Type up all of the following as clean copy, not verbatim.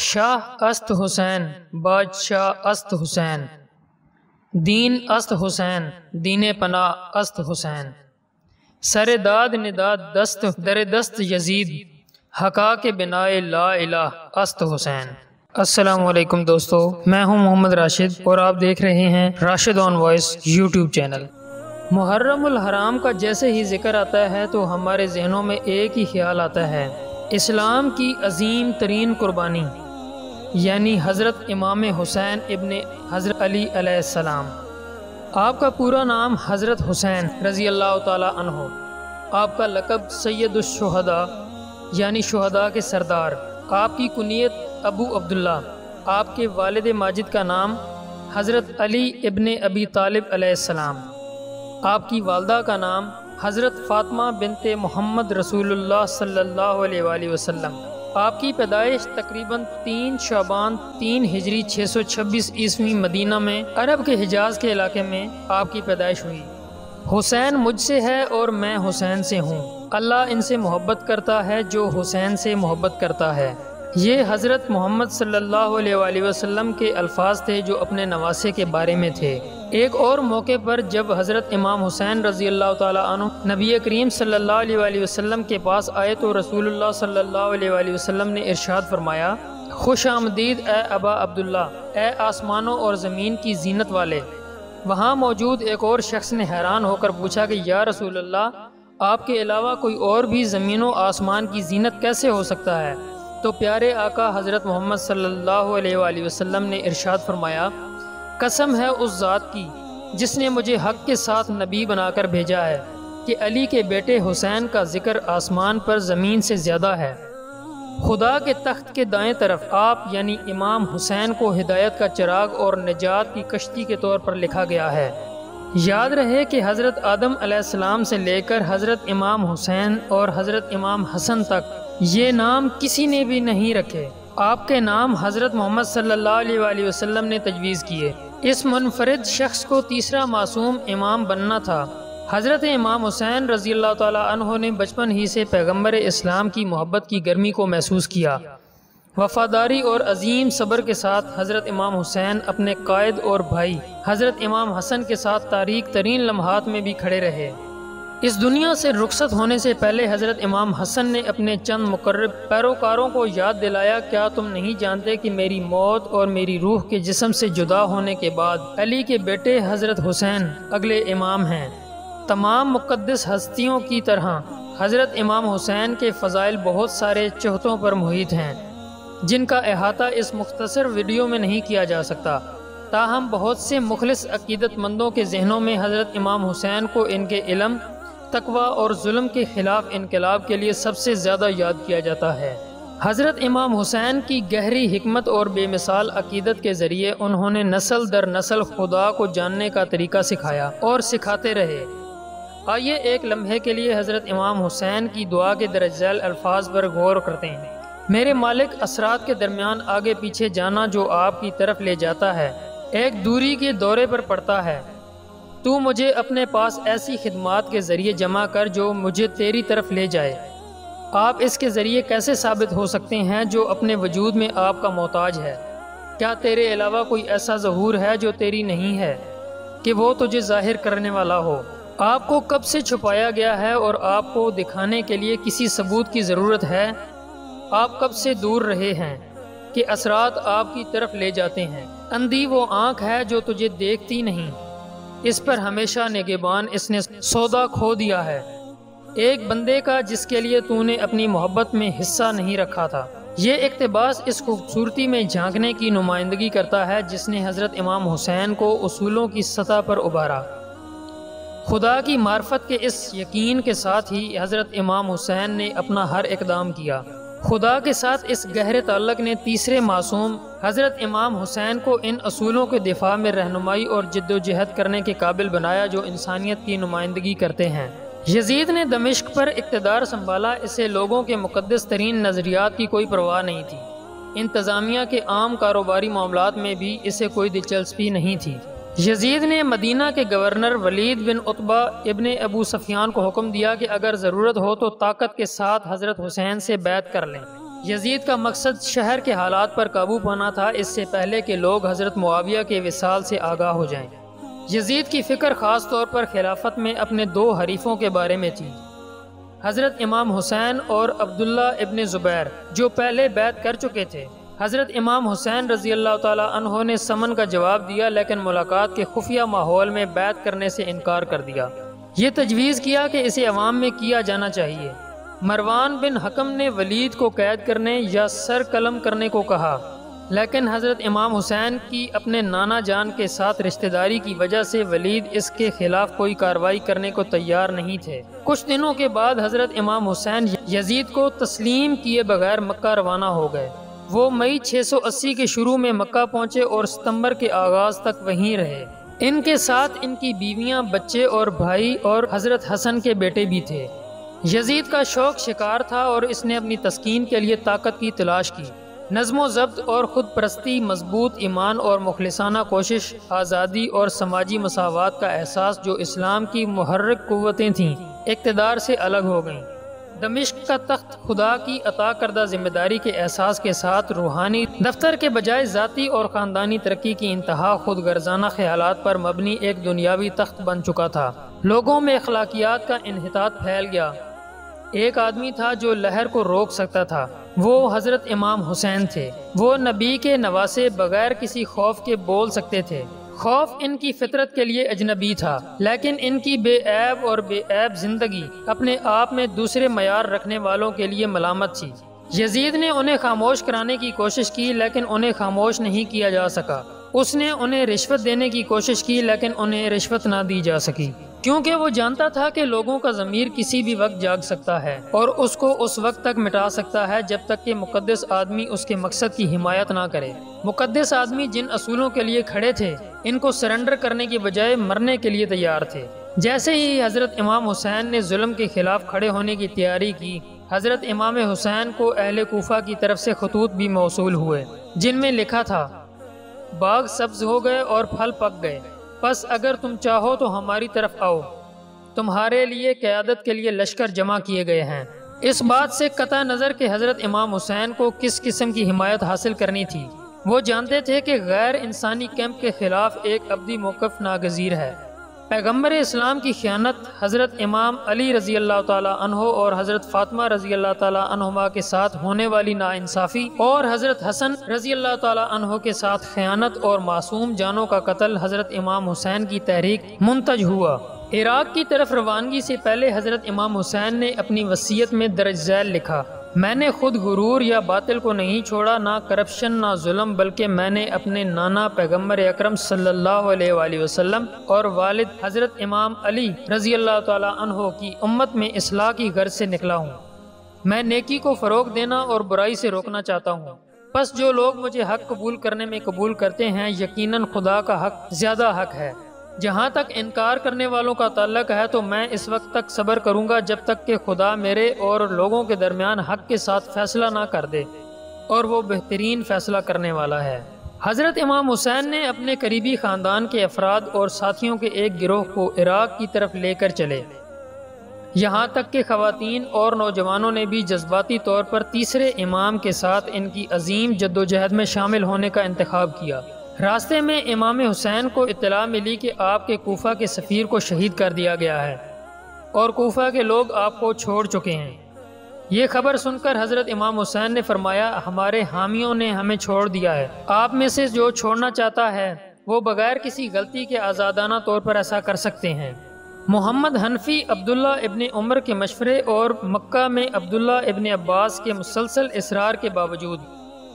شاہ است حسین بادشاہ است حسین، دین است حسین دین پناہ است حسین، سر داد نداد دست در دست یزید، حقا کے بنائے لا الہ است حسین۔ السلام علیکم دوستو، میں ہوں محمد راشد اور آپ دیکھ رہے ہیں راشد آن وائس یوٹیوب چینل۔ محرم الحرام کا جیسے ہی ذکر آتا ہے تو ہمارے ذہنوں میں ایک ہی خیال آتا ہے، اسلام کی عظیم ترین قربانی یعنی حضرت امام حسین ابن حضرت علی علیہ السلام۔ آپ کا پورا نام حضرت حسین رضی اللہ تعالی عنہ، آپ کا لقب سید الشہداء یعنی شہداء کے سردار، آپ کی کنیت ابو عبداللہ، آپ کے والد ماجد کا نام حضرت علی ابن ابی طالب علیہ السلام، آپ کی والدہ کا نام حضرت فاطمہ بنت محمد رسول اللہ صلی اللہ علیہ وآلہ وسلم۔ آپ کی پیدائش تقریباً 3 شعبان 3 ہجری 626 عیسوی مدینہ میں عرب کے حجاز کے علاقے میں آپ کی پیدائش ہوئی۔ حسین مجھ سے ہے اور میں حسین سے ہوں، اللہ ان سے محبت کرتا ہے جو حسین سے محبت کرتا ہے۔ یہ حضرت محمد صلی اللہ علیہ وآلہ وسلم کے الفاظ تھے جو اپنے نواسے کے بارے میں تھے۔ ایک اور موقع پر جب حضرت امام حسین رضی اللہ تعالیٰ عنہ نبی کریم صلی اللہ علیہ وآلہ وسلم کے پاس آئے تو رسول اللہ صلی اللہ علیہ وآلہ وسلم نے ارشاد فرمایا، خوش آمدید اے ابا عبداللہ، اے آسمانوں اور زمین کی زینت والے۔ وہاں موجود ایک اور شخص نے حیران ہو کر پوچھا کہ یا رسول اللہ، آپ کے علاوہ کوئی اور بھی زمین و آسمان کی زینت کیسے ہو سکتا ہے؟ تو پیارے آقا حضرت محمد صلی اللہ علیہ وآلہ وسلم نے ارشاد فرمایا، قسم ہے اس ذات کی جس نے مجھے حق کے ساتھ نبی بنا کر بھیجا ہے کہ علی کے بیٹے حسین کا ذکر آسمان پر زمین سے زیادہ ہے۔ خدا کے تخت کے دائیں طرف آپ یعنی امام حسین کو ہدایت کا چراغ اور نجات کی کشتی کے طور پر لکھا گیا ہے۔ یاد رہے کہ حضرت آدم علیہ السلام سے لے کر حضرت امام حسین اور حضرت امام حسن تک یہ نام کسی نے بھی نہیں رکھے، آپ کے نام حضرت محمد صلی اللہ علیہ وآلہ وسلم نے تجویز کیے۔ اس منفرد شخص کو تیسرا معصوم امام بننا تھا۔ حضرت امام حسین رضی اللہ تعالیٰ عنہ نے بچپن ہی سے پیغمبر اسلام کی محبت کی گرمی کو محسوس کیا۔ وفاداری اور عظیم صبر کے ساتھ حضرت امام حسین اپنے قائد اور بھائی حضرت امام حسن کے ساتھ تاریک ترین لمحات میں بھی کھڑے رہے۔ اس دنیا سے رخصت ہونے سے پہلے حضرت امام حسن نے اپنے چند مقرب پیروکاروں کو یاد دلایا، کیا تم نہیں جانتے کہ میری موت اور میری روح کے جسم سے جدا ہونے کے بعد علی کے بیٹے حضرت حسین اگلے امام ہیں؟ تمام مقدس ہستیوں کی طرح حضرت امام حسین کے فضائل بہت سارے چوتھوں پر محیط ہیں جن کا احاطہ اس مختصر ویڈیو میں نہیں کیا جا سکتا، تاہم بہت سے مخلص عقیدت مندوں کے ذہنوں میں حضرت امام حسین کو ان کے علم، تقوی اور ظلم کے خلاف انقلاب کے لیے سب سے زیادہ یاد کیا جاتا ہے۔ حضرت امام حسین کی گہری حکمت اور بے مثال عقیدت کے ذریعے انہوں نے نسل در نسل خدا کو جاننے کا طریقہ سکھایا اور سکھاتے رہے۔ آئیے ایک لمحے کے لیے حضرت امام حسین کی دعا کے درج ذیل الفاظ پر غور کرتے ہیں۔ میرے مالک، اسرات کے درمیان آگے پیچھے جانا جو آپ کی طرف لے جاتا ہے ایک دوری کے دورے پر پڑتا ہے، تو مجھے اپنے پاس ایسی خدمات کے ذریعے جمع کر جو مجھے تیری طرف لے جائے۔ آپ اس کے ذریعے کیسے ثابت ہو سکتے ہیں جو اپنے وجود میں آپ کا محتاج ہے؟ کیا تیرے علاوہ کوئی ایسا ظہور ہے جو تیری نہیں ہے کہ وہ تجھے ظاہر کرنے والا ہو؟ آپ کو کب سے چھپایا گیا ہے اور آپ کو دکھانے کے لیے کسی ثبوت کی ضرورت ہے؟ آپ کب سے دور رہے ہیں کہ اسرات آپ کی طرف لے جاتے ہیں؟ اندھی وہ آنکھ ہے جو تجھے دیکھتی نہیں، اس پر ہمیشہ نگہبان اس نے سودا کھو دیا ہے، ایک بندے کا جس کے لیے تو نے اپنی محبت میں حصہ نہیں رکھا تھا۔ یہ اقتباس اس خوبصورتی میں جھانکنے کی نمائندگی کرتا ہے جس نے حضرت امام حسین کو اصولوں کی سطح پر ابھارا۔ خدا کی معرفت کے اس یقین کے ساتھ ہی حضرت امام حسین نے اپنا ہر اقدام کیا۔ خدا کے ساتھ اس گہرے تعلق نے تیسرے معصوم حضرت امام حسین کو ان اصولوں کے دفاع میں رہنمائی اور جد و جہد کرنے کے قابل بنایا جو انسانیت کی نمائندگی کرتے ہیں۔ یزید نے دمشق پر اقتدار سنبھالا، اسے لوگوں کے مقدس ترین نظریات کی کوئی پرواہ نہیں تھی، انتظامیہ کے عام کاروباری معاملات میں بھی اسے کوئی دلچسپی نہیں تھی۔ یزید نے مدینہ کے گورنر ولید بن عتبہ ابن ابو سفیان کو حکم دیا کہ اگر ضرورت ہو تو طاقت کے ساتھ حضرت حسین سے بیعت کر لیں۔ یزید کا مقصد شہر کے حالات پر قابو پانا تھا، اس سے پہلے کہ لوگ حضرت معاویہ کے وصال سے آگاہ ہو جائیں۔ یزید کی فکر خاص طور پر خلافت میں اپنے دو حریفوں کے بارے میں تھی، حضرت امام حسین اور عبداللہ ابن زبیر، جو پہلے بیعت کر چکے تھے۔ حضرت امام حسین رضی اللہ تعالیٰ عنہ نے سمن کا جواب دیا، لیکن ملاقات کے خفیہ ماحول میں بیعت کرنے سے انکار کر دیا۔ یہ تجویز کیا کہ اسے عوام میں کیا جانا چاہیے۔ مروان بن حکم نے ولید کو قید کرنے یا سر قلم کرنے کو کہا، لیکن حضرت امام حسین کی اپنے نانا جان کے ساتھ رشتہ داری کی وجہ سے ولید اس کے خلاف کوئی کارروائی کرنے کو تیار نہیں تھے۔ کچھ دنوں کے بعد حضرت امام حسین یزید کو تسلیم کیے بغیر مکہ روانہ ہو گئے۔ وہ مئی 680 کے شروع میں مکہ پہنچے اور ستمبر کے آغاز تک وہیں رہے۔ ان کے ساتھ ان کی بیویاں، بچے اور بھائی اور حضرت حسن کے بیٹے بھی تھے۔ یزید کا شوق شکار تھا اور اس نے اپنی تسکین کے لیے طاقت کی تلاش کی۔ نظم و ضبط اور خود پرستی، مضبوط ایمان اور مخلصانہ کوشش، آزادی اور سماجی مساوات کا احساس جو اسلام کی محرک قوتیں تھیں، اقتدار سے الگ ہو گئیں۔ دمشق کا تخت خدا کی عطا کردہ ذمہ داری کے احساس کے ساتھ روحانی دفتر کے بجائے ذاتی اور خاندانی ترقی کی انتہا خود غرضانہ خیالات پر مبنی ایک دنیاوی تخت بن چکا تھا۔ لوگوں میں اخلاقیات کا انحطاط پھیل گیا۔ ایک آدمی تھا جو لہر کو روک سکتا تھا، وہ حضرت امام حسین تھے۔ وہ نبی کے نواسے بغیر کسی خوف کے بول سکتے تھے۔ خوف ان کی فطرت کے لیے اجنبی تھا، لیکن ان کی بے عیب اور بے عیب زندگی اپنے آپ میں دوسرے معیار رکھنے والوں کے لیے ملامت تھی۔ یزید نے انہیں خاموش کرانے کی کوشش کی، لیکن انہیں خاموش نہیں کیا جا سکا۔ اس نے انہیں رشوت دینے کی کوشش کی، لیکن انہیں رشوت نہ دی جا سکی، کیونکہ وہ جانتا تھا کہ لوگوں کا ضمیر کسی بھی وقت جاگ سکتا ہے اور اس کو اس وقت تک مٹا سکتا ہے جب تک کہ مقدس آدمی اس کے مقصد کی حمایت نہ کرے۔ مقدس آدمی جن اصولوں کے لیے کھڑے تھے، ان کو سرنڈر کرنے کی بجائے مرنے کے لیے تیار تھے۔ جیسے ہی حضرت امام حسین نے ظلم کے خلاف کھڑے ہونے کی تیاری کی، حضرت امام حسین کو اہل کوفہ کی طرف سے خطوط بھی موصول ہوئے، جن میں لکھا تھا: باغ سبز ہو گئے اور پھل پک گئے، پس اگر تم چاہو تو ہماری طرف آؤ، تمہارے لیے قیادت کے لیے لشکر جمع کیے گئے ہیں۔ اس بات سے قطع نظر کہ حضرت امام حسین کو کس قسم کی حمایت حاصل کرنی تھی، وہ جانتے تھے کہ غیر انسانی کیمپ کے خلاف ایک ابدی موقف ناگزیر ہے۔ پیغمبر اسلام کی خیانت، حضرت امام علی رضی اللہ تعالیٰ عنہ اور حضرت فاطمہ رضی اللہ تعالیٰ عنہما کے ساتھ ہونے والی ناانصافی، اور حضرت حسن رضی اللہ تعالیٰ عنہ کے ساتھ خیانت اور معصوم جانوں کا قتل حضرت امام حسین کی تحریک منتج ہوا۔ عراق کی طرف روانگی سے پہلے حضرت امام حسین نے اپنی وصیت میں درج ذیل لکھا: میں نے خود غرور یا باطل کو نہیں چھوڑا، نہ کرپشن نہ ظلم، بلکہ میں نے اپنے نانا پیغمبر اکرم صلی اللہ علیہ وآلہ وسلم اور والد حضرت امام علی رضی اللہ تعالیٰ عنہ کی امت میں اصلاح کی غرض سے نکلا ہوں۔ میں نیکی کو فروغ دینا اور برائی سے روکنا چاہتا ہوں۔ پس جو لوگ مجھے حق قبول کرنے میں قبول کرتے ہیں، یقیناً خدا کا حق زیادہ حق ہے۔ جہاں تک انکار کرنے والوں کا تعلق ہے تو میں اس وقت تک صبر کروں گا جب تک کہ خدا میرے اور لوگوں کے درمیان حق کے ساتھ فیصلہ نہ کر دے، اور وہ بہترین فیصلہ کرنے والا ہے۔ حضرت امام حسین نے اپنے قریبی خاندان کے افراد اور ساتھیوں کے ایک گروہ کو عراق کی طرف لے کر چلے، یہاں تک کہ خواتین اور نوجوانوں نے بھی جذباتی طور پر تیسرے امام کے ساتھ ان کی عظیم جدوجہد میں شامل ہونے کا انتخاب کیا۔ راستے میں امام حسین کو اطلاع ملی کہ آپ کے کوفہ کے سفیر کو شہید کر دیا گیا ہے اور کوفہ کے لوگ آپ کو چھوڑ چکے ہیں۔ یہ خبر سن کر حضرت امام حسین نے فرمایا: ہمارے حامیوں نے ہمیں چھوڑ دیا ہے، آپ میں سے جو چھوڑنا چاہتا ہے وہ بغیر کسی غلطی کے آزادانہ طور پر ایسا کر سکتے ہیں۔ محمد حنفی عبداللہ ابن عمر کے مشورے اور مکہ میں عبداللہ ابن عباس کے مسلسل اصرار کے باوجود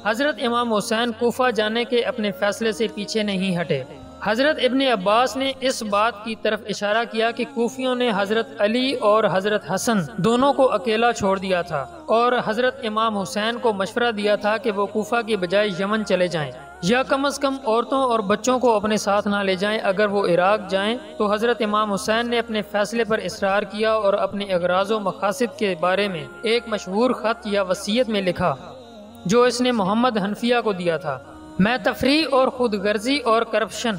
حضرت امام حسین کوفہ جانے کے اپنے فیصلے سے پیچھے نہیں ہٹے۔ حضرت ابن عباس نے اس بات کی طرف اشارہ کیا کہ کوفیوں نے حضرت علی اور حضرت حسن دونوں کو اکیلا چھوڑ دیا تھا، اور حضرت امام حسین کو مشورہ دیا تھا کہ وہ کوفہ کی بجائے یمن چلے جائیں، یا کم از کم عورتوں اور بچوں کو اپنے ساتھ نہ لے جائیں۔ اگر وہ عراق جائیں تو حضرت امام حسین نے اپنے فیصلے پر اصرار کیا اور اپنے اغراض و مقاصد کے بارے میں ایک مشہور خط یا وصیت میں لکھا جو اس نے محمد حنفیہ کو دیا تھا: میں تفریح اور خود غرضی اور کرپشن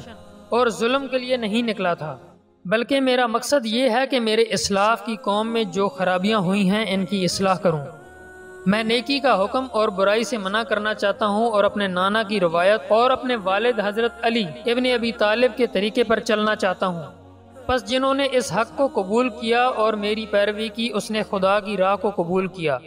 اور ظلم کے لیے نہیں نکلا تھا، بلکہ میرا مقصد یہ ہے کہ میرے اسلاف کی قوم میں جو خرابیاں ہوئی ہیں ان کی اصلاح کروں۔ میں نیکی کا حکم اور برائی سے منع کرنا چاہتا ہوں اور اپنے نانا کی روایت اور اپنے والد حضرت علی ابن ابی طالب کے طریقے پر چلنا چاہتا ہوں۔ پس جنہوں نے اس حق کو قبول کیا اور میری پیروی کی اس نے خدا کی راہ کو قبول کیا،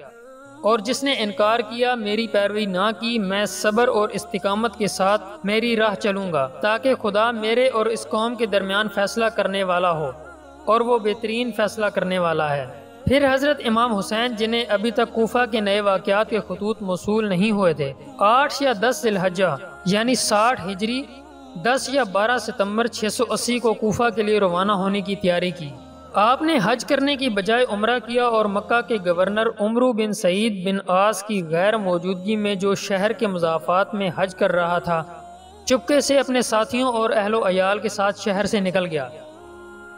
اور جس نے انکار کیا میری پیروی نہ کی، میں صبر اور استقامت کے ساتھ میری راہ چلوں گا تاکہ خدا میرے اور اس قوم کے درمیان فیصلہ کرنے والا ہو، اور وہ بہترین فیصلہ کرنے والا ہے۔ پھر حضرت امام حسین جنہیں ابھی تک کوفہ کے نئے واقعات کے خطوط موصول نہیں ہوئے تھے، 8 یا 10 ذی الحجہ یعنی 60 ہجری 10 یا 12 ستمبر 680 کو کوفہ کے لیے روانہ ہونے کی تیاری کی۔ آپ نے حج کرنے کی بجائے عمرہ کیا اور مکہ کے گورنر عمرو بن سعید بن عاص کی غیر موجودگی میں، جو شہر کے مضافات میں حج کر رہا تھا، چپکے سے اپنے ساتھیوں اور اہل و عیال کے ساتھ شہر سے نکل گیا۔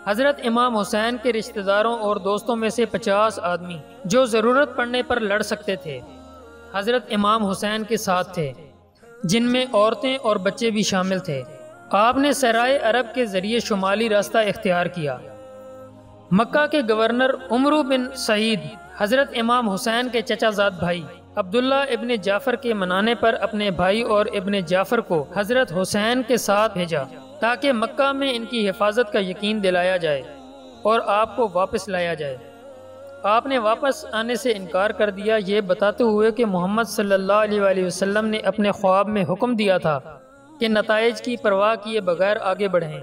حضرت امام حسین کے رشتہ داروں اور دوستوں میں سے 50 آدمی جو ضرورت پڑنے پر لڑ سکتے تھے حضرت امام حسین کے ساتھ تھے، جن میں عورتیں اور بچے بھی شامل تھے۔ آپ نے صحرائے عرب کے ذریعے شمالی راستہ اختیار کیا۔ مکہ کے گورنر عمرو بن سعید حضرت امام حسین کے چچا زاد بھائی عبداللہ ابن جعفر کے منانے پر اپنے بھائی اور ابن جعفر کو حضرت حسین کے ساتھ بھیجا تاکہ مکہ میں ان کی حفاظت کا یقین دلایا جائے اور آپ کو واپس لایا جائے۔ آپ نے واپس آنے سے انکار کر دیا، یہ بتاتے ہوئے کہ محمد صلی اللہ علیہ وآلہ وسلم نے اپنے خواب میں حکم دیا تھا کہ نتائج کی پرواہ کیے بغیر آگے بڑھیں۔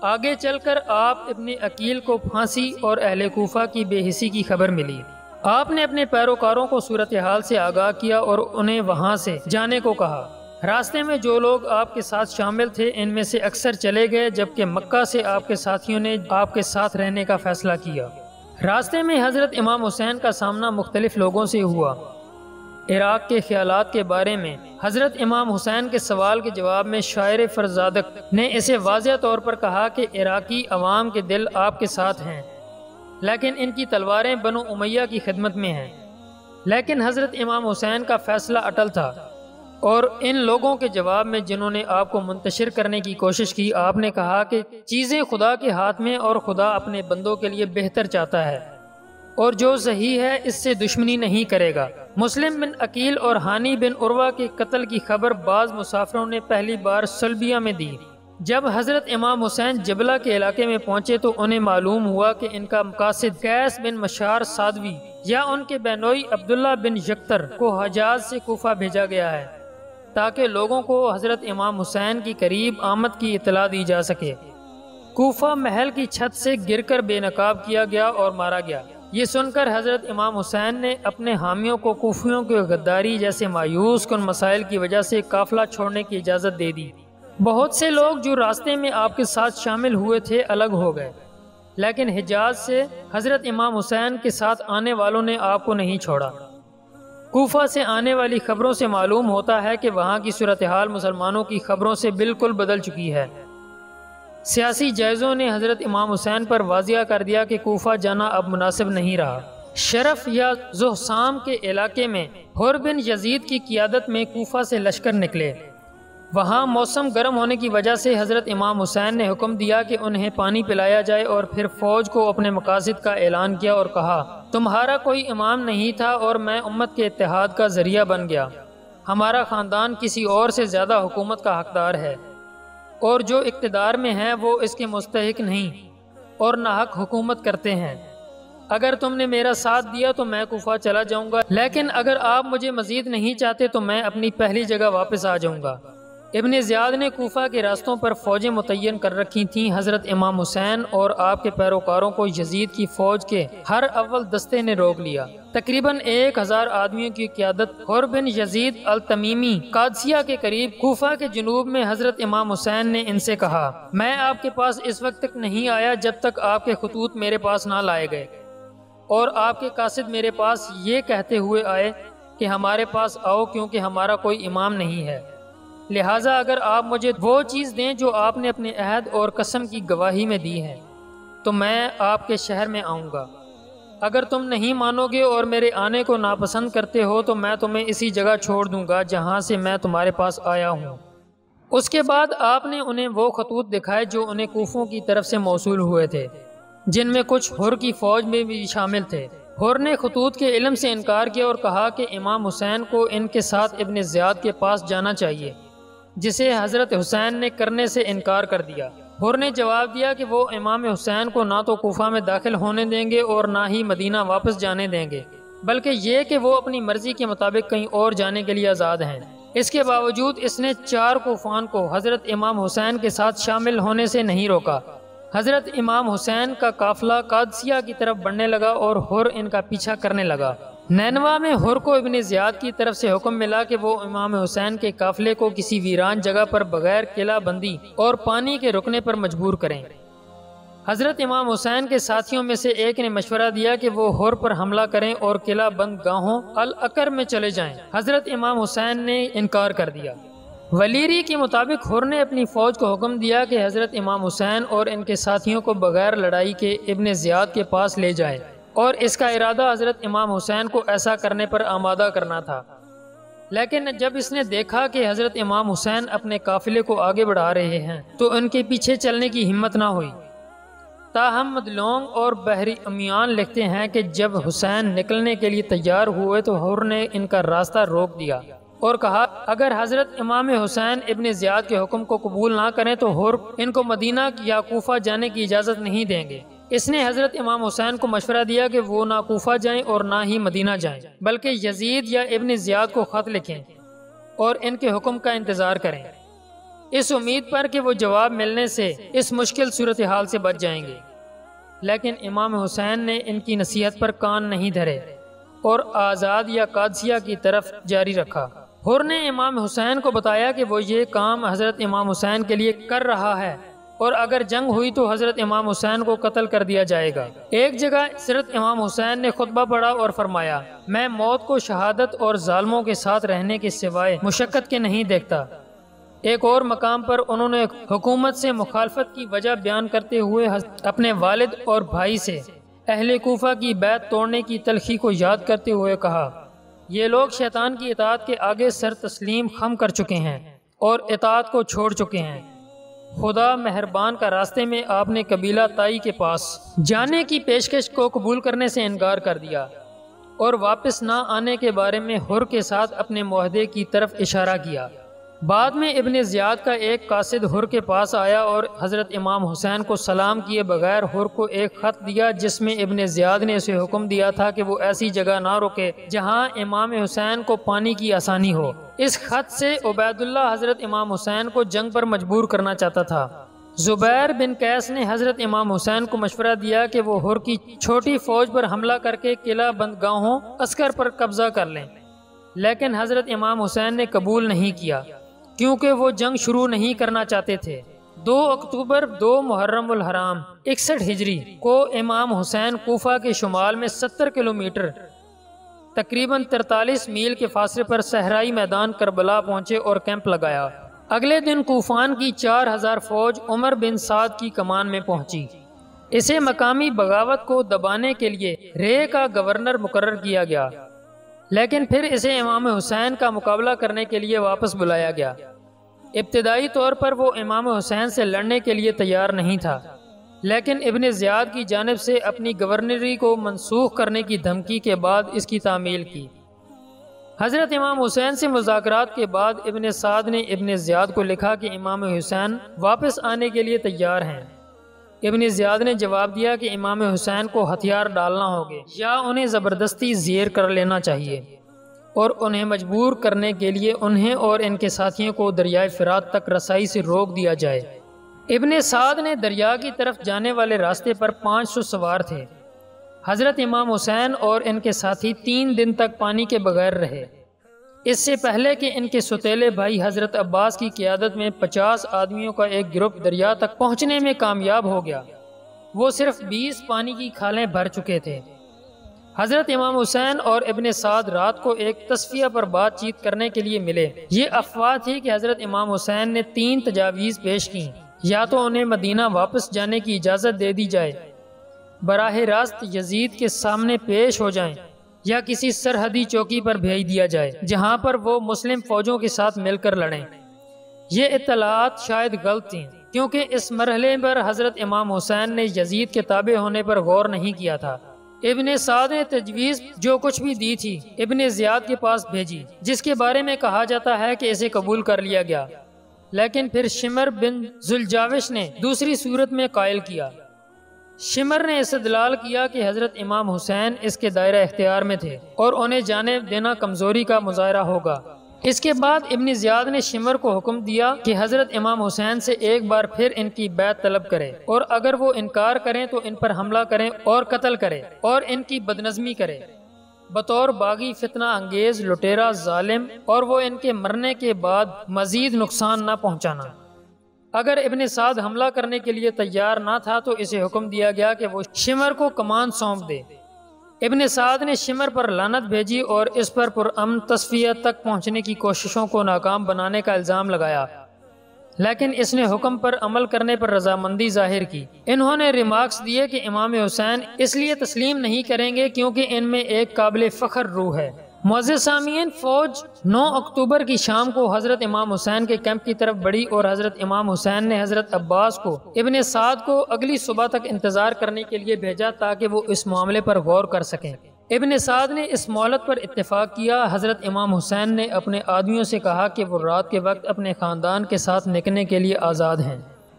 آگے چل کر آپ ابن عقیل کو پھانسی اور اہل کوفہ کی بے حسی کی خبر ملی۔ آپ نے اپنے پیروکاروں کو صورتحال سے آگاہ کیا اور انہیں وہاں سے جانے کو کہا۔ راستے میں جو لوگ آپ کے ساتھ شامل تھے ان میں سے اکثر چلے گئے، جبکہ مکہ سے آپ کے ساتھیوں نے آپ کے ساتھ رہنے کا فیصلہ کیا۔ راستے میں حضرت امام حسین کا سامنا مختلف لوگوں سے ہوا۔ عراق کے خیالات کے بارے میں حضرت امام حسین کے سوال کے جواب میں شاعر فرزادق نے اسے واضح طور پر کہا کہ عراقی عوام کے دل آپ کے ساتھ ہیں، لیکن ان کی تلواریں بنو امیہ کی خدمت میں ہیں۔ لیکن حضرت امام حسین کا فیصلہ اٹل تھا، اور ان لوگوں کے جواب میں جنہوں نے آپ کو منتشر کرنے کی کوشش کی، آپ نے کہا کہ چیزیں خدا کے ہاتھ میں اور خدا اپنے بندوں کے لیے بہتر چاہتا ہے، اور جو صحیح ہے اس سے دشمنی نہیں کرے گا۔ مسلم بن عقیل اور ہانی بن عروہ کے قتل کی خبر بعض مسافروں نے پہلی بار سلبیہ میں دی۔ جب حضرت امام حسین جبلہ کے علاقے میں پہنچے تو انہیں معلوم ہوا کہ ان کا مقاصد قیس بن مشار سادوی یا ان کے بہنوئی عبداللہ بن یکتر کو حجاز سے کوفہ بھیجا گیا ہے تاکہ لوگوں کو حضرت امام حسین کی قریب آمد کی اطلاع دی جا سکے۔ کوفہ محل کی چھت سے گر کر بے نقاب کیا گیا اور مارا گیا۔ یہ سن کر حضرت امام حسین نے اپنے حامیوں کو کوفیوں کی غداری جیسے مایوس کن مسائل کی وجہ سے قافلہ چھوڑنے کی اجازت دے دی۔ بہت سے لوگ جو راستے میں آپ کے ساتھ شامل ہوئے تھے الگ ہو گئے، لیکن حجاز سے حضرت امام حسین کے ساتھ آنے والوں نے آپ کو نہیں چھوڑا۔ کوفہ سے آنے والی خبروں سے معلوم ہوتا ہے کہ وہاں کی صورتحال مسلمانوں کی خبروں سے بالکل بدل چکی ہے۔ سیاسی جائزوں نے حضرت امام حسین پر واضح کر دیا کہ کوفہ جانا اب مناسب نہیں رہا۔ شرف یا زحسام کے علاقے میں حر بن یزید کی قیادت میں کوفہ سے لشکر نکلے۔ وہاں موسم گرم ہونے کی وجہ سے حضرت امام حسین نے حکم دیا کہ انہیں پانی پلایا جائے، اور پھر فوج کو اپنے مقاصد کا اعلان کیا اور کہا، تمہارا کوئی امام نہیں تھا اور میں امت کے اتحاد کا ذریعہ بن گیا۔ ہمارا خاندان کسی اور سے زیادہ حکومت کا حقدار ہے، اور جو اقتدار میں ہیں وہ اس کے مستحق نہیں اور ناحق حکومت کرتے ہیں۔ اگر تم نے میرا ساتھ دیا تو میں کوفہ چلا جاؤں گا، لیکن اگر آپ مجھے مزید نہیں چاہتے تو میں اپنی پہلی جگہ واپس آ جاؤں گا۔ ابن زیاد نے کوفہ کے راستوں پر فوجیں متعین کر رکھی تھیں۔ حضرت امام حسین اور آپ کے پیروکاروں کو یزید کی فوج کے ہر اول دستے نے روک لیا۔ تقریباً 1000 آدمیوں کی قیادت حر بن یزید التمیمی قادسیہ کے قریب کوفہ کے جنوب میں حضرت امام حسین نے ان سے کہا، میں آپ کے پاس اس وقت تک نہیں آیا جب تک آپ کے خطوط میرے پاس نہ لائے گئے، اور آپ کے قاصد میرے پاس یہ کہتے ہوئے آئے کہ ہمارے پاس آؤ کیونکہ ہمارا کوئی امام نہیں ہے، لہٰذا اگر آپ مجھے وہ چیز دیں جو آپ نے اپنے عہد اور قسم کی گواہی میں دی ہے تو میں آپ کے شہر میں آؤں گا۔ اگر تم نہیں مانو گے اور میرے آنے کو ناپسند کرتے ہو تو میں تمہیں اسی جگہ چھوڑ دوں گا جہاں سے میں تمہارے پاس آیا ہوں۔ اس کے بعد آپ نے انہیں وہ خطوط دکھائے جو انہیں کوفوں کی طرف سے موصول ہوئے تھے، جن میں کچھ حر کی فوج میں بھی شامل تھے۔ حر نے خطوط کے علم سے انکار کیا اور کہا کہ امام حسین کو ان کے ساتھ ابن زیاد کے پاس جانا چاہیے، جسے حضرت حسین نے کرنے سے انکار کر دیا۔ حر نے جواب دیا کہ وہ امام حسین کو نہ تو کوفہ میں داخل ہونے دیں گے اور نہ ہی مدینہ واپس جانے دیں گے، بلکہ یہ کہ وہ اپنی مرضی کے مطابق کہیں اور جانے کے لیے آزاد ہیں۔ اس کے باوجود اس نے 4 کوفان کو حضرت امام حسین کے ساتھ شامل ہونے سے نہیں روکا۔ حضرت امام حسین کا قافلہ قادسیہ کی طرف بڑھنے لگا اور حر ان کا پیچھا کرنے لگا۔ نینوا میں حر کو ابن زیاد کی طرف سے حکم ملا کہ وہ امام حسین کے قافلے کو کسی ویران جگہ پر بغیر قلعہ بندی اور پانی کے رکنے پر مجبور کریں۔ حضرت امام حسین کے ساتھیوں میں سے ایک نے مشورہ دیا کہ وہ حر پر حملہ کریں اور قلعہ بند گاہوں العقر میں چلے جائیں۔ حضرت امام حسین نے انکار کر دیا۔ ولیری کے مطابق حر نے اپنی فوج کو حکم دیا کہ حضرت امام حسین اور ان کے ساتھیوں کو بغیر لڑائی کے ابن زیاد کے پاس لے جائے، اور اس کا ارادہ حضرت امام حسین کو ایسا کرنے پر آمادہ کرنا تھا۔ لیکن جب اس نے دیکھا کہ حضرت امام حسین اپنے قافلے کو آگے بڑھا رہے ہیں تو ان کے پیچھے چلنے کی ہمت نہ ہوئی۔ تاہم مدلونگ اور بحری امیان لکھتے ہیں کہ جب حسین نکلنے کے لیے تیار ہوئے تو حر نے ان کا راستہ روک دیا اور کہا اگر حضرت امام حسین ابن زیاد کے حکم کو قبول نہ کریں تو حر ان کو مدینہ یا کوفہ جانے کی اجازت نہیں دیں گے۔ اس نے حضرت امام حسین کو مشورہ دیا کہ وہ نہ کوفہ جائیں اور نہ ہی مدینہ جائیں، بلکہ یزید یا ابن زیاد کو خط لکھیں اور ان کے حکم کا انتظار کریں، اس امید پر کہ وہ جواب ملنے سے اس مشکل صورتحال سے بچ جائیں گے۔ لیکن امام حسین نے ان کی نصیحت پر کان نہیں دھرے اور آزاد یا قادسیہ کی طرف جاری رکھا۔ حر نے امام حسین کو بتایا کہ وہ یہ کام حضرت امام حسین کے لیے کر رہا ہے اور اگر جنگ ہوئی تو حضرت امام حسین کو قتل کر دیا جائے گا۔ ایک جگہ حضرت امام حسین نے خطبہ پڑھا اور فرمایا میں موت کو شہادت اور ظالموں کے ساتھ رہنے کے سوائے مشقت کے نہیں دیکھتا۔ ایک اور مقام پر انہوں نے حکومت سے مخالفت کی وجہ بیان کرتے ہوئے اپنے والد اور بھائی سے اہل کوفہ کی بیعت توڑنے کی تلخی کو یاد کرتے ہوئے کہا یہ لوگ شیطان کی اطاعت کے آگے سر تسلیم خم کر چکے ہیں اور اطاعت کو چھوڑ چکے ہیں۔ خدا مہربان کا راستے میں آپ نے قبیلہ تائی کے پاس جانے کی پیشکش کو قبول کرنے سے انکار کر دیا اور واپس نہ آنے کے بارے میں حر کے ساتھ اپنے معاہدے کی طرف اشارہ کیا۔ بعد میں ابن زیاد کا ایک قاصد حر کے پاس آیا اور حضرت امام حسین کو سلام کیے بغیر حر کو ایک خط دیا جس میں ابن زیاد نے اسے حکم دیا تھا کہ وہ ایسی جگہ نہ رکے جہاں امام حسین کو پانی کی آسانی ہو۔ اس خط سے عبید اللہ حضرت امام حسین کو جنگ پر مجبور کرنا چاہتا تھا۔ زبیر بن قیس نے حضرت امام حسین کو مشورہ دیا کہ وہ حر کی چھوٹی فوج پر حملہ کر کے قلعہ بند گاہوں عسکر پر قبضہ کر لیں، لیکن حضرت امام حسین نے قبول نہیں کیا کیونکہ وہ جنگ شروع نہیں کرنا چاہتے تھے۔ 2 اکتوبر 2 محرم الحرام 61 ہجری کو امام حسین کوفہ کے شمال میں 70 کلومیٹر تقریباً 43 میل کے فاصلے پر صحرائی میدان کربلا پہنچے اور کیمپ لگایا۔ اگلے دن کوفان کی 4000 فوج عمر بن سعد کی کمان میں پہنچی۔ اسے مقامی بغاوت کو دبانے کے لیے رے کا گورنر مقرر کیا گیا، لیکن پھر اسے امام حسین کا مقابلہ کرنے کے لیے واپس بلایا گیا۔ ابتدائی طور پر وہ امام حسین سے لڑنے کے لیے تیار نہیں تھا، لیکن ابن زیاد کی جانب سے اپنی گورنری کو منسوخ کرنے کی دھمکی کے بعد اس کی تعمیل کی۔ حضرت امام حسین سے مذاکرات کے بعد ابن سعد نے ابن زیاد کو لکھا کہ امام حسین واپس آنے کے لیے تیار ہیں۔ ابن زیاد نے جواب دیا کہ امام حسین کو ہتھیار ڈالنا ہوگے یا انہیں زبردستی زیر کر لینا چاہیے اور انہیں مجبور کرنے کے لیے انہیں اور ان کے ساتھیوں کو دریائے فرات تک رسائی سے روک دیا جائے۔ ابن سعد نے دریا کی طرف جانے والے راستے پر 500 سوار تھے۔ حضرت امام حسین اور ان کے ساتھی 3 دن تک پانی کے بغیر رہے۔ اس سے پہلے کہ ان کے سوتیلے بھائی حضرت عباس کی قیادت میں 50 آدمیوں کا ایک گروپ دریا تک پہنچنے میں کامیاب ہو گیا، وہ صرف 20 پانی کی کھالیں بھر چکے تھے۔ حضرت امام حسین اور ابن سعد رات کو ایک تصفیہ پر بات چیت کرنے کے لیے ملے۔ یہ افواہ تھی کہ حضرت امام حسین نے 3 تجاویز پیش کی، یا تو انہیں مدینہ واپس جانے کی اجازت دے دی جائے، براہ راست یزید کے سامنے پیش ہو جائیں، یا کسی سرحدی چوکی پر بھیج دیا جائے جہاں پر وہ مسلم فوجوں کے ساتھ مل کر لڑیں۔ یہ اطلاعات شاید غلط تھیں کیونکہ اس مرحلے پر حضرت امام حسین نے یزید کے تابع ہونے پر غور نہیں کیا تھا۔ ابن سعد نے تجویز جو کچھ بھی دی تھی ابن زیاد کے پاس بھیجی، جس کے بارے میں کہا جاتا ہے کہ اسے قبول کر لیا گیا، لیکن پھر شمر بن ذوالجاوش نے دوسری صورت میں قائل کیا۔ شمر نے استدلال کیا کہ حضرت امام حسین اس کے دائرہ اختیار میں تھے اور انہیں جانے دینا کمزوری کا مظاہرہ ہوگا۔ اس کے بعد ابن زیاد نے شمر کو حکم دیا کہ حضرت امام حسین سے ایک بار پھر ان کی بیعت طلب کرے، اور اگر وہ انکار کریں تو ان پر حملہ کریں اور قتل کرے اور ان کی بدنظمی کرے بطور باغی، فتنہ انگیز، لٹیرا، ظالم، اور وہ ان کے مرنے کے بعد مزید نقصان نہ پہنچانا۔ اگر ابن سعد حملہ کرنے کے لیے تیار نہ تھا تو اسے حکم دیا گیا کہ وہ شمر کو کمان سونپ دے۔ ابن سعد نے شمر پر لعنت بھیجی اور اس پر پرامن تصفیہ تک پہنچنے کی کوششوں کو ناکام بنانے کا الزام لگایا، لیکن اس نے حکم پر عمل کرنے پر رضامندی ظاہر کی۔ انہوں نے ریمارکس دیے کہ امام حسین اس لیے تسلیم نہیں کریں گے کیونکہ ان میں ایک قابل فخر روح ہے۔ معزز سامعین، فوج 9 اکتوبر کی شام کو حضرت امام حسین کے کیمپ کی طرف بڑھی اور حضرت امام حسین نے حضرت عباس کو ابن سعد کو اگلی صبح تک انتظار کرنے کے لیے بھیجا تاکہ وہ اس معاملے پر غور کر سکیں۔ ابن سعد نے اس مہلت پر اتفاق کیا۔ حضرت امام حسین نے اپنے آدمیوں سے کہا کہ وہ رات کے وقت اپنے خاندان کے ساتھ نکلنے کے لیے آزاد ہیں،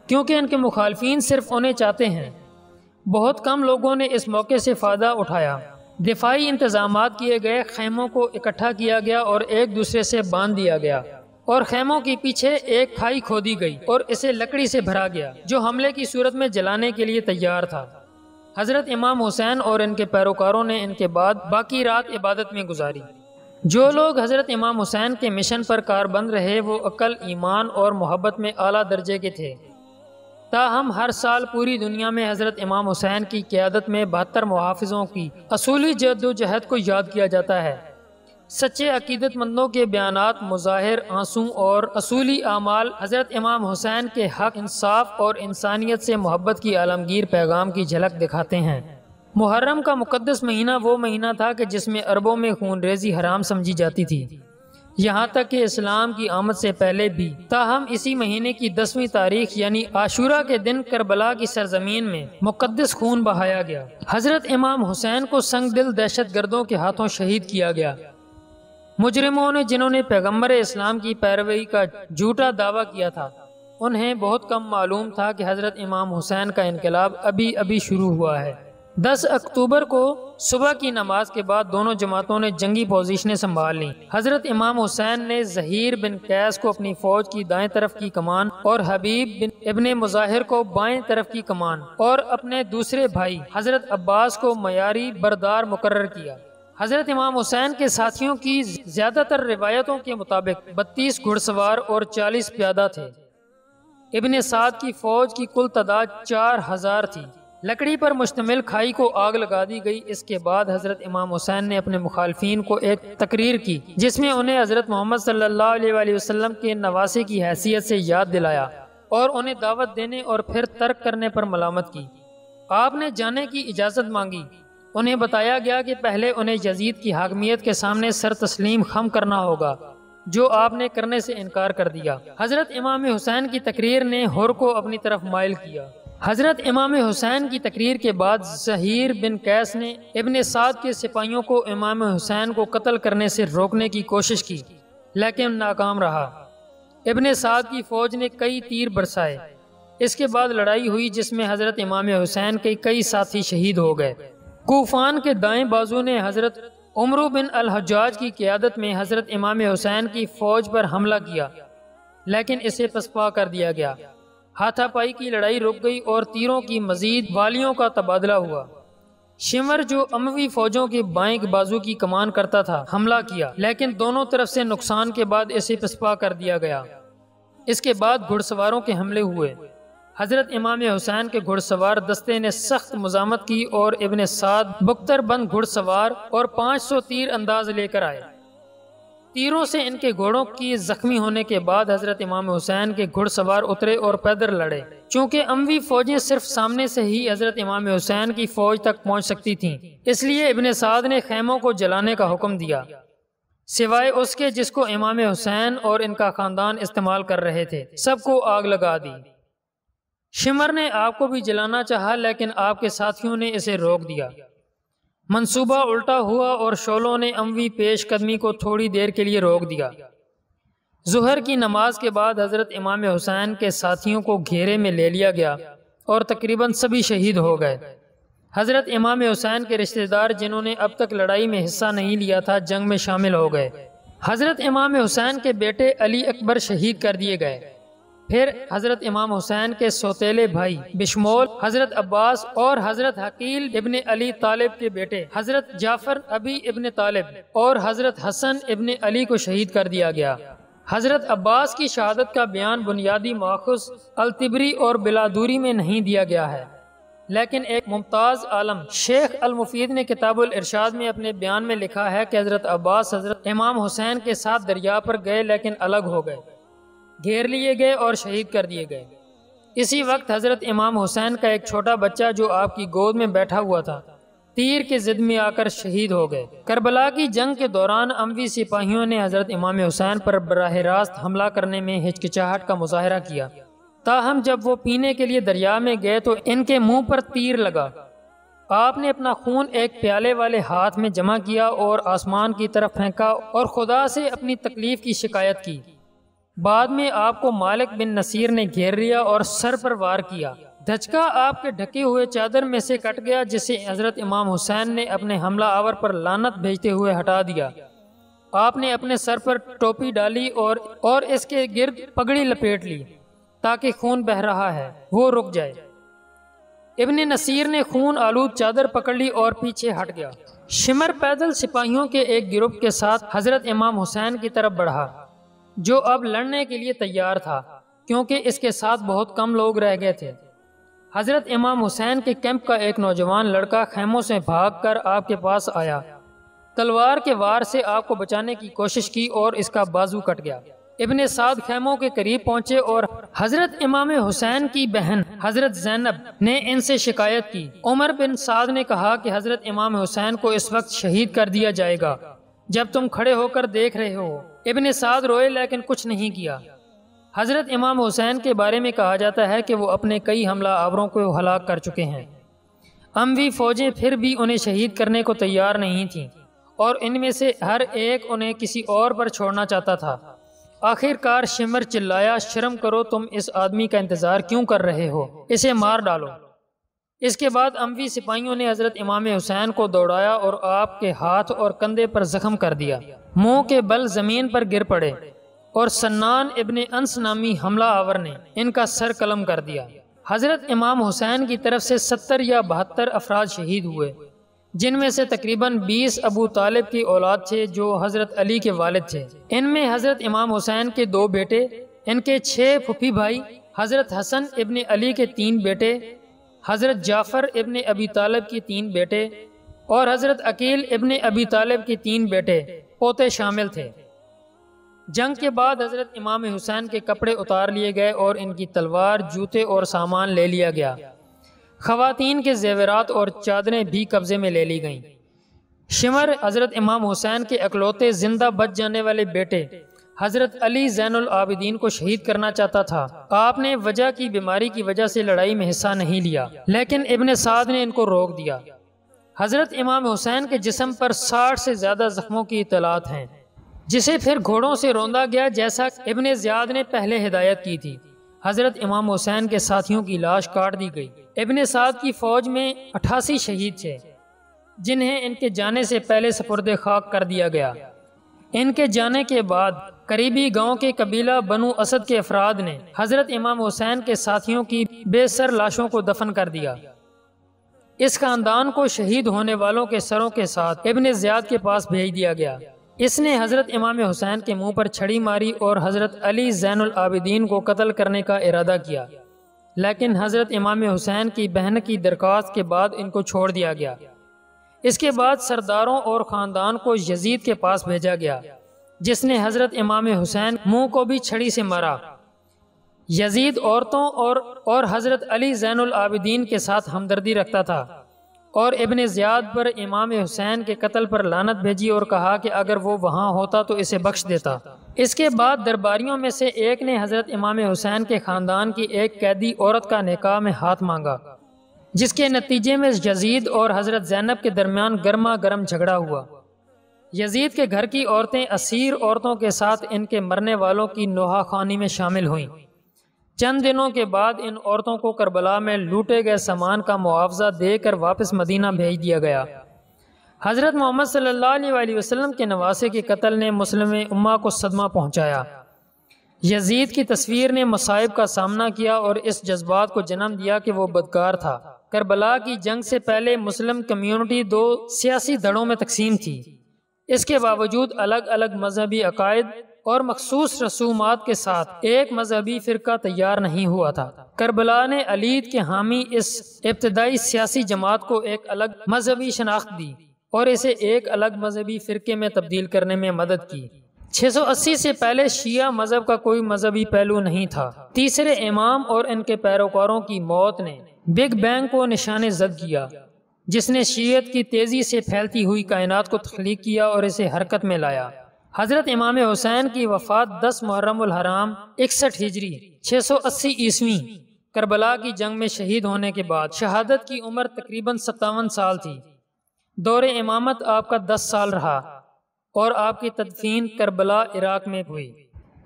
کیونکہ ان کے مخالفین صرف انہیں چاہتے ہیں۔ بہت کم لوگوں نے اس موقع سے فائدہ اٹھایا۔ دفاعی انتظامات کیے گئے، خیموں کو اکٹھا کیا گیا اور ایک دوسرے سے باندھ دیا گیا، اور خیموں کے پیچھے ایک کھائی کھودی گئی اور اسے لکڑی سے بھرا گیا جو حملے کی صورت میں جلانے کے لیے تیار تھا۔ حضرت امام حسین اور ان کے پیروکاروں نے ان کے بعد باقی رات عبادت میں گزاری۔ جو لوگ حضرت امام حسین کے مشن پر کاربند رہے وہ عقل، ایمان اور محبت میں اعلیٰ درجے کے تھے۔ تاہم ہر سال پوری دنیا میں حضرت امام حسین کی قیادت میں 72 محافظوں کی اصولی جد و جہد کو یاد کیا جاتا ہے۔ سچے عقیدت مندوں کے بیانات، مظاہر، آنسو اور اصولی اعمال حضرت امام حسین کے حق، انصاف اور انسانیت سے محبت کی عالمگیر پیغام کی جھلک دکھاتے ہیں۔ محرم کا مقدس مہینہ وہ مہینہ تھا کہ جس میں عربوں میں خون ریزی حرام سمجھی جاتی تھی، یہاں تک کہ اسلام کی آمد سے پہلے بھی۔ تاہم اسی مہینے کی 10ویں تاریخ یعنی عاشورہ کے دن کربلا کی سرزمین میں مقدس خون بہایا گیا۔ حضرت امام حسین کو سنگ دل دہشت گردوں کے ہاتھوں شہید کیا گیا۔ مجرموں نے جنہوں نے پیغمبر اسلام کی پیروی کا جھوٹا دعویٰ کیا تھا، انہیں بہت کم معلوم تھا کہ حضرت امام حسین کا انقلاب ابھی شروع ہوا ہے۔ 10 اکتوبر کو صبح کی نماز کے بعد دونوں جماعتوں نے جنگی پوزیشنیں سنبھال لیں۔ حضرت امام حسین نے ظہیر بن قیس کو اپنی فوج کی دائیں طرف کی کمان اور حبیب بن ابن مظاہر کو بائیں طرف کی کمان اور اپنے دوسرے بھائی حضرت عباس کو معیاری بردار مقرر کیا۔ حضرت امام حسین کے ساتھیوں کی زیادہ تر روایتوں کے مطابق 32 گھڑ سوار اور 40 پیادہ تھے۔ ابن سعد کی فوج کی کل تعداد 4000 تھی۔ لکڑی پر مشتمل کھائی کو آگ لگا دی گئی۔ اس کے بعد حضرت امام حسین نے اپنے مخالفین کو ایک تقریر کی جس میں انہیں حضرت محمد صلی اللہ علیہ وسلم کے نواسے کی حیثیت سے یاد دلایا اور انہیں دعوت دینے اور پھر ترک کرنے پر ملامت کی۔ آپ نے جانے کی اجازت مانگی۔ انہیں بتایا گیا کہ پہلے انہیں یزید کی حاکمیت کے سامنے سر تسلیم خم کرنا ہوگا، جو آپ نے کرنے سے انکار کر دیا۔ حضرت امام حسین کی تقریر نے ہر کو اپنی طرف مائل کیا۔ حضرت امام حسین کی تقریر کے بعد ظہیر بن قیس نے ابن سعد کے سپاہیوں کو امام حسین کو قتل کرنے سے روکنے کی کوشش کی، لیکن ناکام رہا۔ ابن سعد کی فوج نے کئی تیر برسائے۔ اس کے بعد لڑائی ہوئی جس میں حضرت امام حسین کے کئی ساتھی شہید ہو گئے۔ کوفان کے دائیں بازو نے حضرت عمرو بن الحجاج کی قیادت میں حضرت امام حسین کی فوج پر حملہ کیا، لیکن اسے پسپا کر دیا گیا۔ ہاتھا پائی کی لڑائی رک گئی اور تیروں کی مزید والیوں کا تبادلہ ہوا۔ شمر جو اموی فوجوں کے بائیں بازو کی کمان کرتا تھا حملہ کیا، لیکن دونوں طرف سے نقصان کے بعد اسے پسپا کر دیا گیا۔ اس کے بعد گھڑ سواروں کے حملے ہوئے۔ حضرت امام حسین کے گھڑ سوار دستے نے سخت مزاحمت کی اور ابن سعد بختر بند گھڑ سوار اور 500 تیر انداز لے کر آئے۔ تیروں سے ان کے گھوڑوں کی زخمی ہونے کے بعد حضرت امام حسین کے گھڑ سوار اترے اور پیدل لڑے۔ چونکہ اموی فوجیں صرف سامنے سے ہی حضرت امام حسین کی فوج تک پہنچ سکتی تھیں، اس لیے ابن سعد نے خیموں کو جلانے کا حکم دیا، سوائے اس کے جس کو امام حسین اور ان کا خاندان استعمال کر رہے تھے۔ سب کو آگ لگا دی۔ شمر نے آگ کو بھی جلانا چاہا، لیکن آپ کے ساتھیوں نے اسے روک دیا۔ منصوبہ الٹا ہوا اور شعلوں نے اموی پیش قدمی کو تھوڑی دیر کے لیے روک دیا۔ ظہر کی نماز کے بعد حضرت امام حسین کے ساتھیوں کو گھیرے میں لے لیا گیا اور تقریباً سبھی شہید ہو گئے۔ حضرت امام حسین کے رشتہ دار جنہوں نے اب تک لڑائی میں حصہ نہیں لیا تھا جنگ میں شامل ہو گئے۔ حضرت امام حسین کے بیٹے علی اکبر شہید کر دیے گئے۔ پھر حضرت امام حسین کے سوتیلے بھائی بشمول حضرت عباس اور حضرت حقیل ابن علی طالب کے بیٹے حضرت جعفر ابی ابن طالب اور حضرت حسن ابن علی کو شہید کر دیا گیا۔ حضرت عباس کی شہادت کا بیان بنیادی ماخذ الطبری اور بلادوری میں نہیں دیا گیا ہے، لیکن ایک ممتاز عالم شیخ المفید نے کتاب الارشاد میں اپنے بیان میں لکھا ہے کہ حضرت عباس حضرت امام حسین کے ساتھ دریا پر گئے لیکن الگ ہو گئے، گھیر لیے گئے اور شہید کر دیے گئے۔ اسی وقت حضرت امام حسین کا ایک چھوٹا بچہ جو آپ کی گود میں بیٹھا ہوا تھا تیر کے ضد میں آ کر شہید ہو گئے۔ کربلا کی جنگ کے دوران اموی سپاہیوں نے حضرت امام حسین پر براہ راست حملہ کرنے میں ہچکچاہٹ کا مظاہرہ کیا، تاہم جب وہ پینے کے لیے دریا میں گئے تو ان کے منہ پر تیر لگا۔ آپ نے اپنا خون ایک پیالے والے ہاتھ میں جمع کیا اور آسمان کی طرف پھینکا اور خدا سے اپنی تکلیف کی شکایت کی۔ بعد میں آپ کو مالک بن نصیر نے گھیر لیا اور سر پر وار کیا۔ دھچکا آپ کے ڈھکے ہوئے چادر میں سے کٹ گیا، جسے حضرت امام حسین نے اپنے حملہ آور پر لعنت بھیجتے ہوئے ہٹا دیا۔ آپ نے اپنے سر پر ٹوپی ڈالی اور اس کے گرد پگڑی لپیٹ لی تاکہ خون بہہ رہا ہے وہ رک جائے۔ ابن نصیر نے خون آلود چادر پکڑ لی اور پیچھے ہٹ گیا۔ شمر پیدل سپاہیوں کے ایک گروپ کے ساتھ حضرت امام حسین کی طرف بڑھا، جو اب لڑنے کے لیے تیار تھا کیونکہ اس کے ساتھ بہت کم لوگ رہ گئے تھے۔ حضرت امام حسین کے کیمپ کا ایک نوجوان لڑکا خیموں سے بھاگ کر آپ کے پاس آیا، تلوار کے وار سے آپ کو بچانے کی کوشش کی اور اس کا بازو کٹ گیا۔ ابن سعد خیموں کے قریب پہنچے اور حضرت امام حسین کی بہن حضرت زینب نے ان سے شکایت کی۔ عمر بن سعد نے کہا کہ حضرت امام حسین کو اس وقت شہید کر دیا جائے گا جب تم کھڑے ہو کر دیکھ رہے ہو۔ ابن سعد روئے لیکن کچھ نہیں کیا۔ حضرت امام حسین کے بارے میں کہا جاتا ہے کہ وہ اپنے کئی حملہ آوروں کو ہلاک کر چکے ہیں۔ اموی فوجیں پھر بھی انہیں شہید کرنے کو تیار نہیں تھیں اور ان میں سے ہر ایک انہیں کسی اور پر چھوڑنا چاہتا تھا۔ آخر کار شمر چلایا، شرم کرو، تم اس آدمی کا انتظار کیوں کر رہے ہو؟ اسے مار ڈالو۔ اس کے بعد اموی سپاہیوں نے حضرت امام حسین کو دوڑایا اور آپ کے ہاتھ اور کندھے پر زخم کر دیا۔ منہ کے بل زمین پر گر پڑے اور سنان ابن انس نامی حملہ آور نے ان کا سر قلم کر دیا۔ حضرت امام حسین کی طرف سے 70 یا 72 افراد شہید ہوئے، جن میں سے تقریباً 20 ابو طالب کی اولاد تھے جو حضرت علی کے والد تھے۔ ان میں حضرت امام حسین کے 2 بیٹے، ان کے 6 پھوپھی بھائی، حضرت حسن ابن علی کے 3 بیٹے، حضرت جعفر ابن ابی طالب کی 3 بیٹے اور حضرت عقیل ابن ابی طالب کی 3 بیٹے پوتے شامل تھے۔ جنگ کے بعد حضرت امام حسین کے کپڑے اتار لیے گئے اور ان کی تلوار، جوتے اور سامان لے لیا گیا۔ خواتین کے زیورات اور چادریں بھی قبضے میں لے لی گئیں۔ شمر حضرت امام حسین کے اکلوتے زندہ بچ جانے والے بیٹے حضرت علی زین العابدین کو شہید کرنا چاہتا تھا۔ آپ نے وجہ کی بیماری کی وجہ سے لڑائی میں حصہ نہیں لیا، لیکن ابن سعد نے ان کو روک دیا۔ حضرت امام حسین کے جسم پر 60 سے زیادہ زخموں کی اطلاعات ہیں، جسے پھر گھوڑوں سے روندا گیا جیسا ابن زیاد نے پہلے ہدایت کی تھی۔ حضرت امام حسین کے ساتھیوں کی لاش کاٹ دی گئی۔ ابن سعد کی فوج میں 88 شہید تھے، جنہیں ان کے جانے سے پہلے سپرد خاک کر دیا گیا۔ ان کے جانے کے بعد قریبی گاؤں کے قبیلہ بنو اسد کے افراد نے حضرت امام حسین کے ساتھیوں کی بے سر لاشوں کو دفن کر دیا۔ اس خاندان کو شہید ہونے والوں کے سروں کے ساتھ ابن زیاد کے پاس بھیج دیا گیا۔ اس نے حضرت امام حسین کے منہ پر چھڑی ماری اور حضرت علی زین العابدین کو قتل کرنے کا ارادہ کیا، لیکن حضرت امام حسین کی بہن کی درخواست کے بعد ان کو چھوڑ دیا گیا۔ اس کے بعد سرداروں اور خاندان کو یزید کے پاس بھیجا گیا، جس نے حضرت امام حسین منہ کو بھی چھڑی سے مارا۔ یزید عورتوں اور حضرت علی زین العابدین کے ساتھ ہمدردی رکھتا تھا اور ابن زیاد پر امام حسین کے قتل پر لعنت بھیجی اور کہا کہ اگر وہ وہاں ہوتا تو اسے بخش دیتا۔ اس کے بعد درباریوں میں سے ایک نے حضرت امام حسین کے خاندان کی ایک قیدی عورت کا نکاح میں ہاتھ مانگا۔ جس کے نتیجے میں یزید اور حضرت زینب کے درمیان گرما گرم جھگڑا ہوا۔ یزید کے گھر کی عورتیں اسیر عورتوں کے ساتھ ان کے مرنے والوں کی نوحہ خوانی میں شامل ہوئیں۔ چند دنوں کے بعد ان عورتوں کو کربلا میں لوٹے گئے سامان کا معاوضہ دے کر واپس مدینہ بھیج دیا گیا۔ حضرت محمد صلی اللہ علیہ وسلم کے نواسے کے قتل نے مسلم امہ کو صدمہ پہنچایا۔ یزید کی تصویر نے مصائب کا سامنا کیا اور اس جذبات کو جنم دیا کہ وہ بدکار تھا۔ کربلا کی جنگ سے پہلے مسلم کمیونٹی دو سیاسی دھڑوں میں تقسیم تھی۔ اس کے باوجود الگ الگ مذہبی عقائد اور مخصوص رسومات کے ساتھ ایک مذہبی فرقہ تیار نہیں ہوا تھا۔ کربلا نے علید کے حامی اس ابتدائی سیاسی جماعت کو ایک الگ مذہبی شناخت دی اور اسے ایک الگ مذہبی فرقے میں تبدیل کرنے میں مدد کی۔ 680 سے پہلے شیعہ مذہب کا کوئی مذہبی پہلو نہیں تھا۔ تیسرے امام اور ان کے پیروکاروں کی موت نے بگ بینگ کو نشانے زد کیا، جس نے شیعت کی تیزی سے پھیلتی ہوئی کائنات کو تخلیق کیا اور اسے حرکت میں لایا۔ حضرت امام حسین کی وفات 10 محرم الحرام 61 ہجری 680 عیسوی کربلا کی جنگ میں شہید ہونے کے بعد شہادت کی عمر تقریباً 57 سال تھی۔ دور امامت آپ کا 10 سال رہا اور آپ کی تدفین کربلا عراق میں ہوئی۔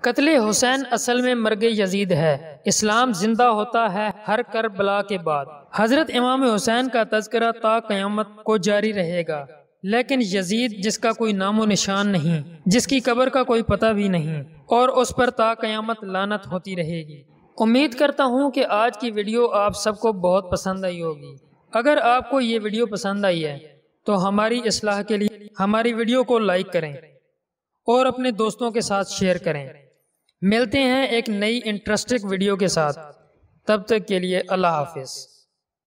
قتل حسین اصل میں مرگ یزید ہے۔ اسلام زندہ ہوتا ہے ہر کربلا کے بعد۔ حضرت امام حسین کا تذکرہ تا قیامت کو جاری رہے گا، لیکن یزید جس کا کوئی نام و نشان نہیں، جس کی قبر کا کوئی پتہ بھی نہیں، اور اس پر تا قیامت لعنت ہوتی رہے گی۔ امید کرتا ہوں کہ آج کی ویڈیو آپ سب کو بہت پسند آئی ہوگی۔ اگر آپ کو یہ ویڈیو پسند آئی ہے تو ہماری اصلاح کے لیے ہماری ویڈیو کو لائک کریں اور اپنے دوستوں کے ساتھ شیئر کریں۔ ملتے ہیں ایک نئی انٹرسٹنگ ویڈیو کے ساتھ، تب تک کے لیے اللہ حافظ۔